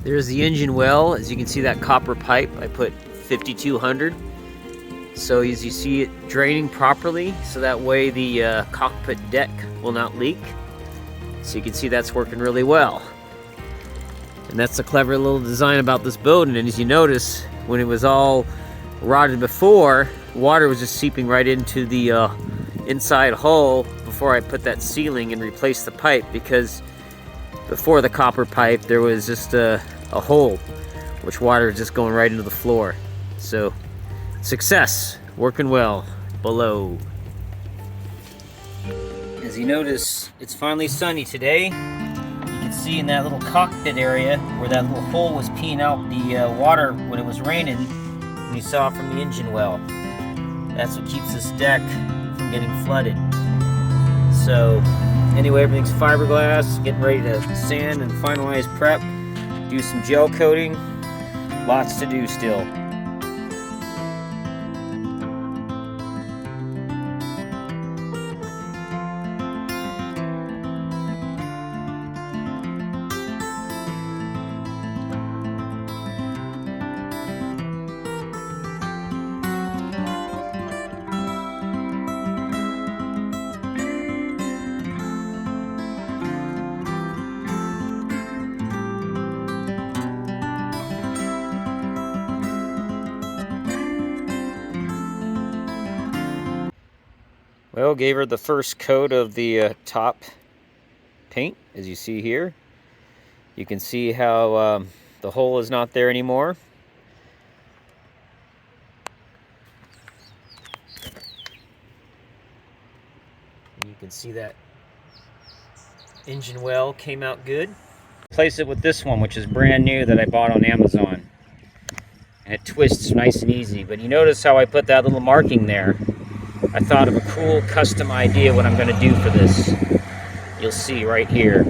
There's the engine well. As you can see, that copper pipe, I put 5200. So as you see it draining properly, so that way the cockpit deck will not leak. So you can see that's working really well. And that's the clever little design about this boat. And as you notice, when it was all rotted before, water was just seeping right into the inside hull before I put that sealing and replaced the pipe, because before the copper pipe there was just a hole which water was just going right into the floor. So success, working well below. As you notice, it's finally sunny today. You can see in that little cockpit area where that little hole was peeing out the water when it was raining, and you saw from the engine well. That's what keeps this deck from getting flooded. So anyway, everything's fiberglass, getting ready to sand and finalize prep, do some gel coating, lots to do still. Well, gave her the first coat of the top paint, as you see here. You can see how the hole is not there anymore. And you can see that engine well came out good. Replace it with this one, which is brand new, that I bought on Amazon. And it twists nice and easy. But you notice how I put that little marking there. I thought of a cool custom idea what I'm going to do for this. You'll see right here.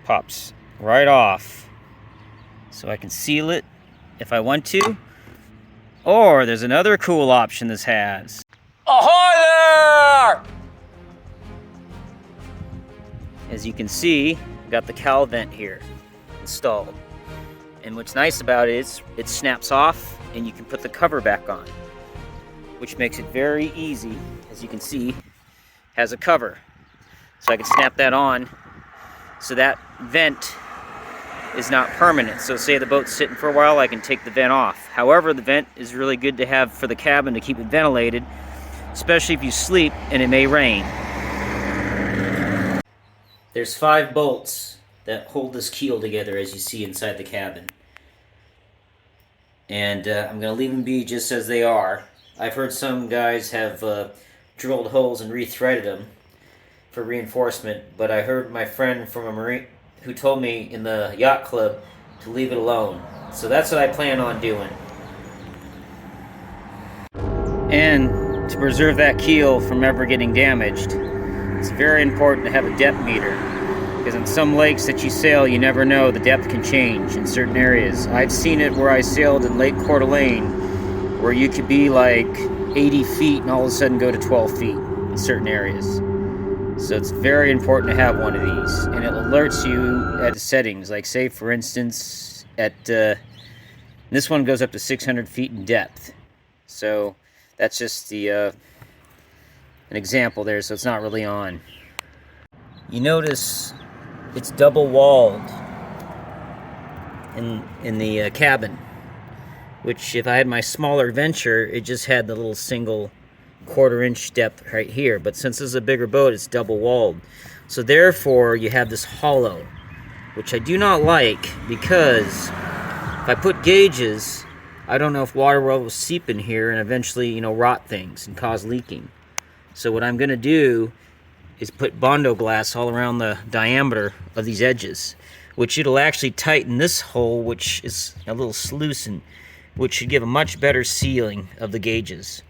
Pops right off. So I can seal it if I want to. Or there's another cool option this has. Ahoy there! As you can see, got the cowl vent here installed. And what's nice about it is it snaps off and you can put the cover back on, which makes it very easy. As you can see, has a cover. So I can snap that on, so that vent is not permanent. So say the boat's sitting for a while, I can take the vent off. However, the vent is really good to have for the cabin to keep it ventilated, especially if you sleep and it may rain. There's 5 bolts that hold this keel together, as you see inside the cabin. And I'm going to leave them be just as they are. I've heard some guys have drilled holes and re-threaded them for reinforcement, but I heard my friend from a marine who told me in the yacht club to leave it alone. So that's what I plan on doing. And to preserve that keel from ever getting damaged, it's very important to have a depth meter, because in some lakes that you sail, you never know, the depth can change in certain areas. I've seen it where I sailed in Lake Coeur d'Alene, where you could be like 80 feet and all of a sudden go to 12 feet in certain areas. So it's very important to have one of these, and it alerts you at the settings. Like say for instance, at this one goes up to 600 feet in depth. So that's just the an example there, so it's not really on. You notice it's double walled in the cabin, which if I had my smaller Venture, it just had the little single 1/4 inch depth right here. But since this is a bigger boat, it's double walled. So therefore you have this hollow, which I do not like, because if I put gauges, I don't know if water will seep in here and eventually, you know, rot things and cause leaking. So what I'm going to do is put Bondo glass all around the diameter of these edges, which it'll actually tighten this hole, which is a little sluicing, which should give a much better sealing of the gauges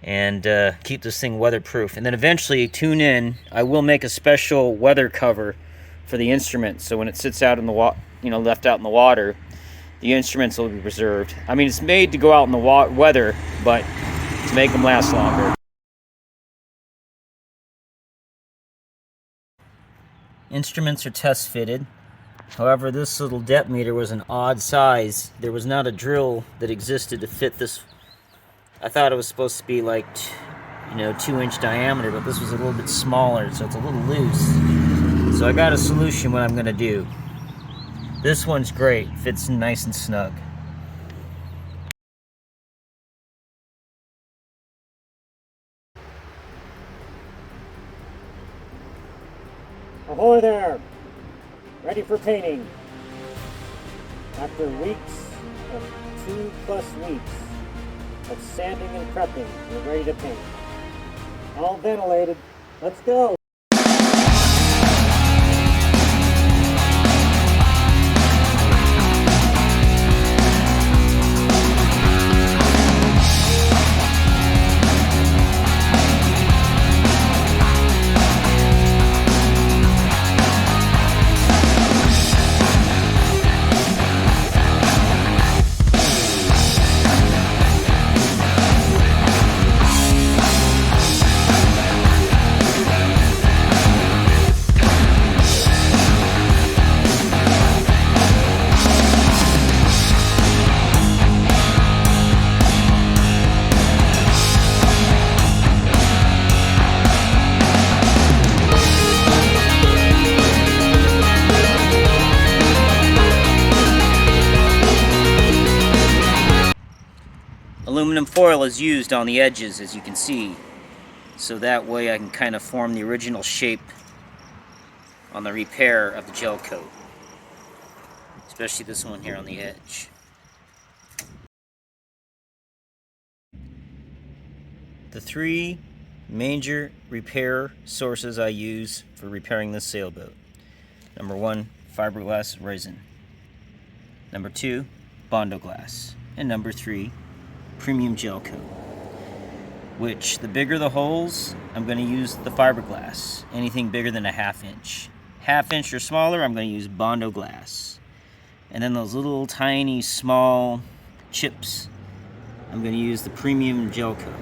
and keep this thing weatherproof. And then eventually, tune in, I will make a special weather cover for the instrument, so when it sits out in the water, you know, left out in the water, the instruments will be preserved. I mean, it's made to go out in the weather, but to make them last longer. Instruments are test fitted. However, this little depth meter was an odd size. There was not a drill that existed to fit this. I thought it was supposed to be like, 2-inch diameter, but this was a little bit smaller, so it's a little loose. So I got a solution what I'm gonna do. This one's great, fits in nice and snug. Ahoy there! Ready for painting. After weeks of 2+ weeks of sanding and prepping, we're ready to paint. All ventilated. Let's go! Aluminum foil is used on the edges, as you can see, so that way I can kind of form the original shape on the repair of the gel coat, especially this one here on the edge. The 3 major repair sources I use for repairing this sailboat. Number 1, fiberglass resin. Number 2, Bondo glass. And number 3, premium gel coat. Which, the bigger the holes, I'm going to use the fiberglass. Anything bigger than a 1/2 inch. 1/2 inch or smaller, I'm going to use Bondo glass. And then those little tiny small chips, I'm going to use the premium gel coat.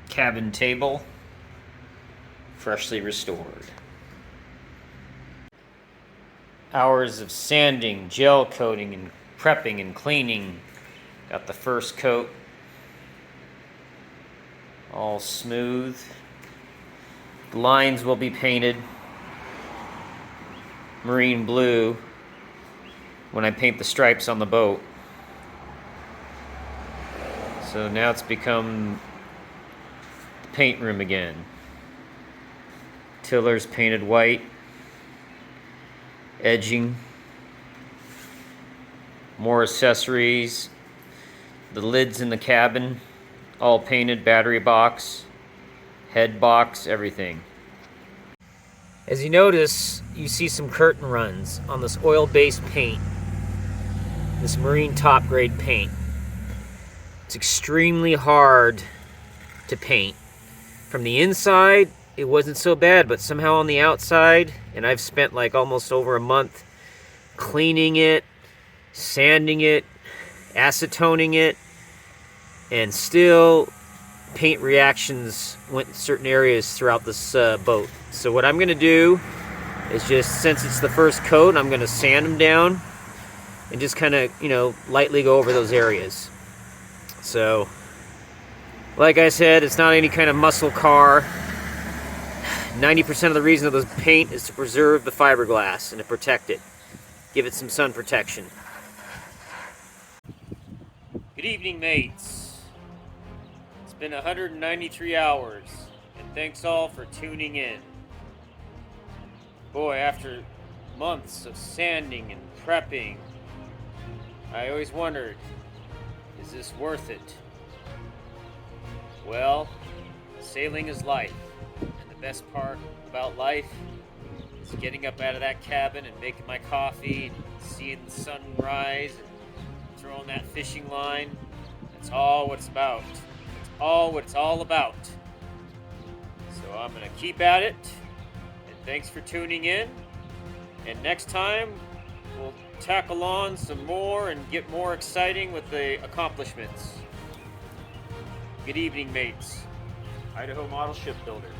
Cabin table, freshly restored. Hours of sanding, gel coating, and prepping and cleaning. Got the first coat all smooth. The lines will be painted marine blue when I paint the stripes on the boat. So now it's become paint room again. Tillers painted white, edging, more accessories, the lids in the cabin all painted, battery box, head box, everything. As you notice, you see some curtain runs on this oil-based paint, this marine top grade paint. It's extremely hard to paint. From the inside, it wasn't so bad, but somehow on the outside, and I've spent like almost over a month cleaning it, sanding it, acetoning it, and still paint reactions went in certain areas throughout this boat. So what I'm going to do is just, since it's the first coat, I'm going to sand them down and just kind of, lightly go over those areas. So, like I said, it's not any kind of muscle car. 90% of the reason of the paint is to preserve the fiberglass and to protect it. Give it some sun protection. Good evening, mates. It's been 193 hours, and thanks all for tuning in. Boy, after months of sanding and prepping, I always wondered, is this worth it? Well, sailing is life, and the best part about life is getting up out of that cabin and making my coffee and seeing the sun rise and throwing that fishing line. That's all what it's about. all what it's all about. So I'm going to keep at it. And thanks for tuning in. And next time, we'll tackle on some more and get more exciting with the accomplishments. Good evening, mates. Idaho Model Shipbuilder.